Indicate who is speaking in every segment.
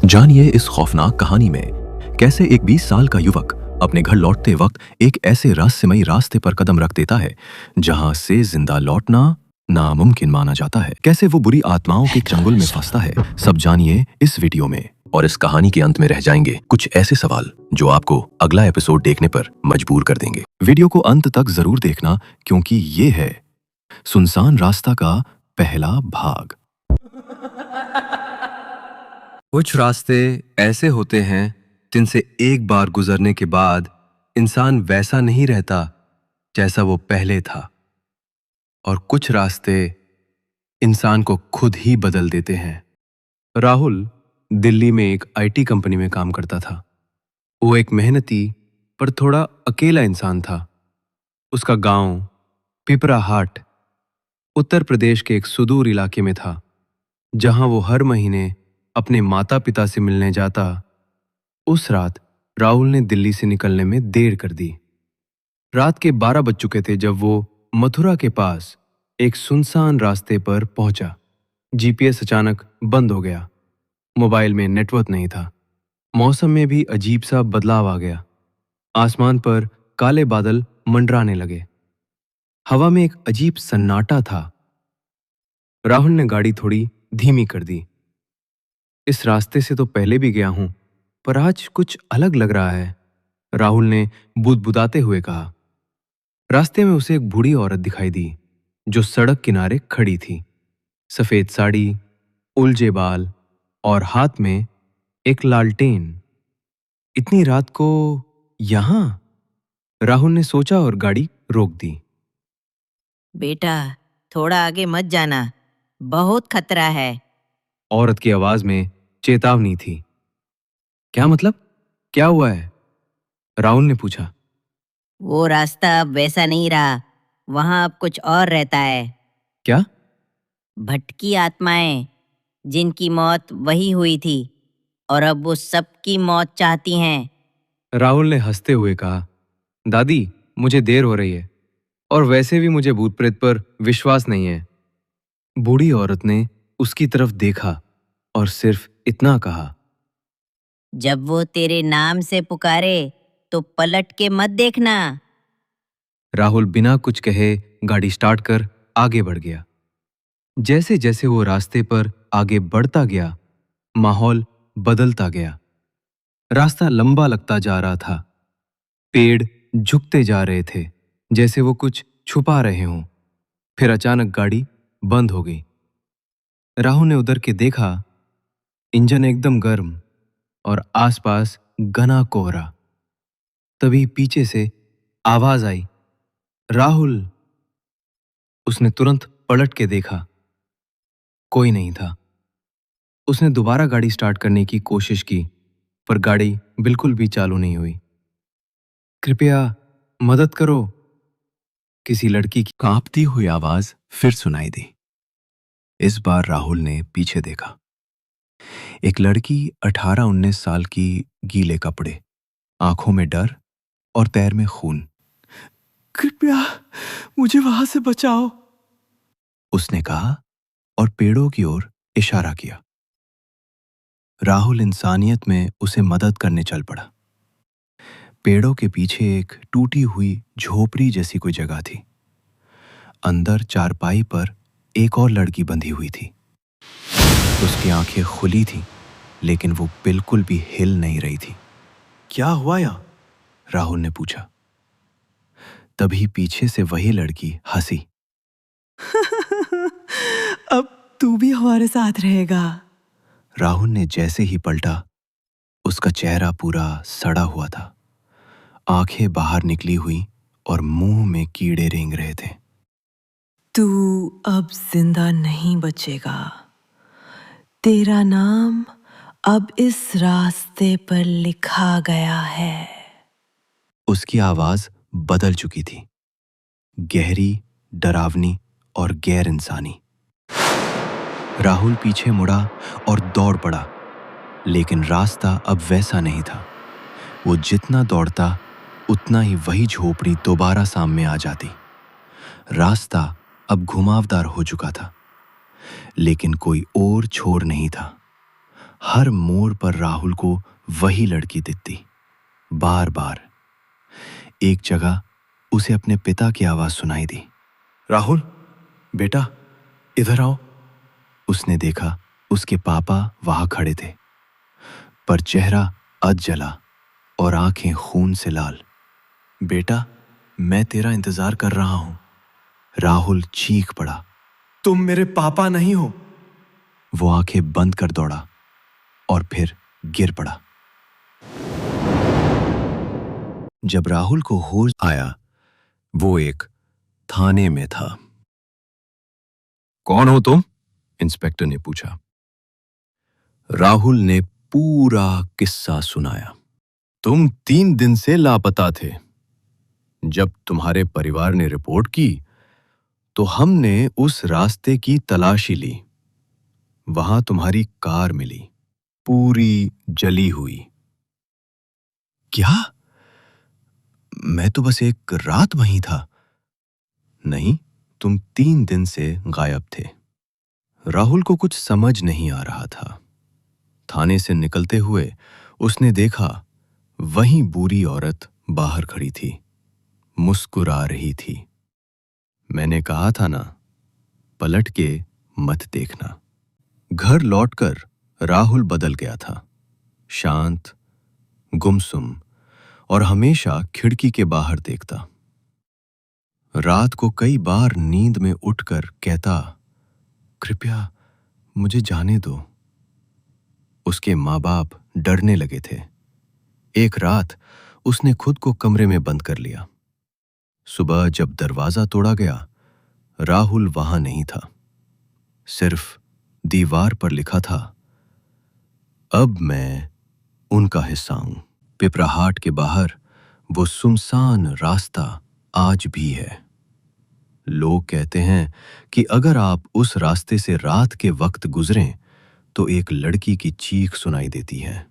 Speaker 1: जानिए इस खौफनाक कहानी में कैसे एक 20 साल का युवक अपने घर लौटते वक्त एक ऐसे रहस्यमयी रास्ते पर कदम रख देता है जहां से जिंदा लौटना नामुमकिन माना जाता है। कैसे वो बुरी आत्माओं के चंगुल में फंसता है, सब जानिए इस वीडियो में। और इस कहानी के अंत में रह जाएंगे कुछ ऐसे सवाल जो आपको अगला एपिसोड देखने पर मजबूर कर देंगे। वीडियो को अंत तक जरूर देखना क्योंकि ये है सुनसान रास्ता का पहला भाग।
Speaker 2: कुछ रास्ते ऐसे होते हैं जिनसे एक बार गुजरने के बाद इंसान वैसा नहीं रहता जैसा वो पहले था, और कुछ रास्ते इंसान को खुद ही बदल देते हैं। राहुल दिल्ली में एक आईटी कंपनी में काम करता था। वो एक मेहनती पर थोड़ा अकेला इंसान था। उसका गांव पिपराहाट उत्तर प्रदेश के एक सुदूर इलाके में था, जहां वो हर महीने अपने माता पिता से मिलने जाता। उस रात राहुल ने दिल्ली से निकलने में देर कर दी। रात के 12 बज चुके थे जब वो मथुरा के पास एक सुनसान रास्ते पर पहुंचा। जीपीएस अचानक बंद हो गया। मोबाइल में नेटवर्क नहीं था। मौसम में भी अजीब सा बदलाव आ गया। आसमान पर काले बादल मंडराने लगे। हवा में एक अजीब सन्नाटा था। राहुल ने गाड़ी थोड़ी धीमी कर दी। इस रास्ते से तो पहले भी गया हूं, पर आज कुछ अलग लग रहा है, राहुल ने बुदबुदाते हुए कहा। रास्ते में उसे एक बूढ़ी औरत दिखाई दी जो सड़क किनारे खड़ी थी। सफेद साड़ी, उलझे बाल और हाथ में एक लालटेन। इतनी रात को यहां? राहुल ने सोचा और गाड़ी रोक दी।
Speaker 3: बेटा, थोड़ा आगे मत जाना, बहुत खतरा है।
Speaker 2: औरत की आवाज में चेतावनी थी। क्या मतलब? क्या हुआ है? राहुल ने पूछा।
Speaker 3: वो रास्ता अब वैसा नहीं रहा, वहां अब कुछ और रहता है।
Speaker 2: क्या?
Speaker 3: भटकी आत्माएं, जिनकी मौत वही हुई थी और अब वो सबकी मौत चाहती हैं।
Speaker 2: राहुल ने हंसते हुए कहा, दादी, मुझे देर हो रही है और वैसे भी मुझे भूत प्रेत पर विश्वास नहीं है। बूढ़ी औरत ने उसकी तरफ देखा और सिर्फ इतना कहा,
Speaker 3: जब वो तेरे नाम से पुकारे तो पलट के मत देखना।
Speaker 2: राहुल बिना कुछ कहे गाड़ी स्टार्ट कर आगे बढ़ गया। जैसे जैसे वो रास्ते पर आगे बढ़ता गया, माहौल बदलता गया। रास्ता लंबा लगता जा रहा था। पेड़ झुकते जा रहे थे जैसे वो कुछ छुपा रहे हों। फिर अचानक गाड़ी बंद हो गई। राहुल ने उधर के देखा। इंजन एकदम गर्म और आसपास घना कोहरा। तभी पीछे से आवाज आई, राहुल। उसने तुरंत पलट के देखा। कोई नहीं था। उसने दोबारा गाड़ी स्टार्ट करने की कोशिश की, पर गाड़ी बिल्कुल भी चालू नहीं हुई। कृपया मदद करो, किसी लड़की की
Speaker 1: कांपती हुई आवाज फिर सुनाई दी। इस बार राहुल ने पीछे देखा। एक लड़की 18-19 साल की, गीले कपड़े, आंखों में डर और पैर में खून। कृपया मुझे वहां से बचाओ, उसने कहा और पेड़ों की ओर इशारा किया। राहुल इंसानियत में उसे मदद करने चल पड़ा। पेड़ों के पीछे एक टूटी हुई झोपड़ी जैसी कोई जगह थी। अंदर चारपाई पर एक और लड़की बंधी हुई थी। उसकी आंखें खुली थीं, लेकिन वो बिल्कुल भी हिल नहीं रही थी। क्या हुआ यहां? राहुल ने पूछा। तभी पीछे से वही लड़की हंसी।
Speaker 4: अब तू भी हमारे साथ रहेगा।
Speaker 1: राहुल ने जैसे ही पलटा, उसका चेहरा पूरा सड़ा हुआ था। आंखें बाहर निकली हुई और मुंह में कीड़े रेंग रहे थे।
Speaker 4: तू अब जिंदा नहीं बचेगा। तेरा नाम अब इस रास्ते पर लिखा गया है।
Speaker 1: उसकी आवाज बदल चुकी थी, गहरी, डरावनी और गैर इंसानी। राहुल पीछे मुड़ा और दौड़ पड़ा, लेकिन रास्ता अब वैसा नहीं था। वो जितना दौड़ता उतना ही वही झोपड़ी दोबारा सामने आ जाती। रास्ता अब घुमावदार हो चुका था, लेकिन कोई और छोर नहीं था। हर मोड़ पर राहुल को वही लड़की दिखती, बार बार। एक जगह उसे अपने पिता की आवाज सुनाई दी, राहुल बेटा इधर आओ। उसने देखा उसके पापा वहां खड़े थे, पर चेहरा अध जला और आंखें खून से लाल। बेटा मैं तेरा इंतजार कर रहा हूं। राहुल चीख पड़ा, तुम मेरे पापा नहीं हो। वो आंखें बंद कर दौड़ा और फिर गिर पड़ा। जब राहुल को होश आया, वो एक थाने में था। कौन हो तुम? इंस्पेक्टर ने पूछा। राहुल ने पूरा किस्सा सुनाया। तुम 3 दिन से लापता थे। जब तुम्हारे परिवार ने रिपोर्ट की तो हमने उस रास्ते की तलाशी ली। वहां तुम्हारी कार मिली, पूरी जली हुई। क्या? मैं तो बस एक रात वहीं था। नहीं, तुम 3 दिन से गायब थे। राहुल को कुछ समझ नहीं आ रहा था। थाने से निकलते हुए उसने देखा वहीं बूढ़ी औरत बाहर खड़ी थी, मुस्कुरा रही थी। मैंने कहा था ना, पलट के मत देखना। घर लौटकर राहुल बदल गया था। शांत, गुमसुम और हमेशा खिड़की के बाहर देखता। रात को कई बार नींद में उठकर कहता, कृपया मुझे जाने दो। उसके माँ बाप डरने लगे थे। एक रात उसने खुद को कमरे में बंद कर लिया। सुबह जब दरवाजा तोड़ा गया, राहुल वहां नहीं था। सिर्फ दीवार पर लिखा था, अब मैं उनका हिस्सा हूं। पिपराहाट के बाहर वो सुनसान रास्ता आज भी है। लोग कहते हैं कि अगर आप उस रास्ते से रात के वक्त गुजरें तो एक लड़की की चीख सुनाई देती है।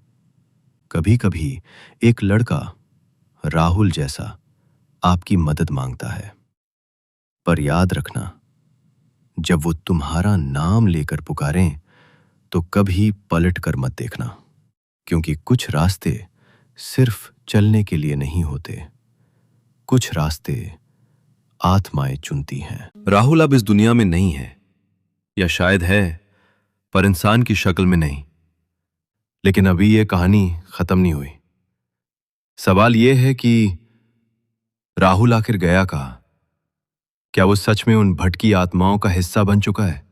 Speaker 1: कभी कभी एक लड़का राहुल जैसा आपकी मदद मांगता है। पर याद रखना, जब वो तुम्हारा नाम लेकर पुकारें तो कभी पलट कर मत देखना, क्योंकि कुछ रास्ते सिर्फ चलने के लिए नहीं होते। कुछ रास्ते आत्माएं चुनती हैं।
Speaker 2: राहुल अब इस दुनिया में नहीं है, या शायद है पर इंसान की शक्ल में नहीं। लेकिन अभी यह कहानी खत्म नहीं हुई। सवाल यह है कि राहुल आखिर गया कहां? क्या वो सच में उन भटकी आत्माओं का हिस्सा बन चुका है?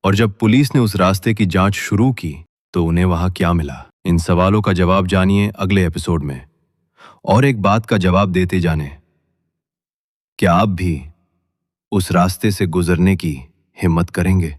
Speaker 2: और जब पुलिस ने उस रास्ते की जांच शुरू की तो उन्हें वहां क्या मिला? इन सवालों का जवाब जानिए अगले एपिसोड में। और एक बात का जवाब देते जाने, क्या आप भी उस रास्ते से गुजरने की हिम्मत करेंगे?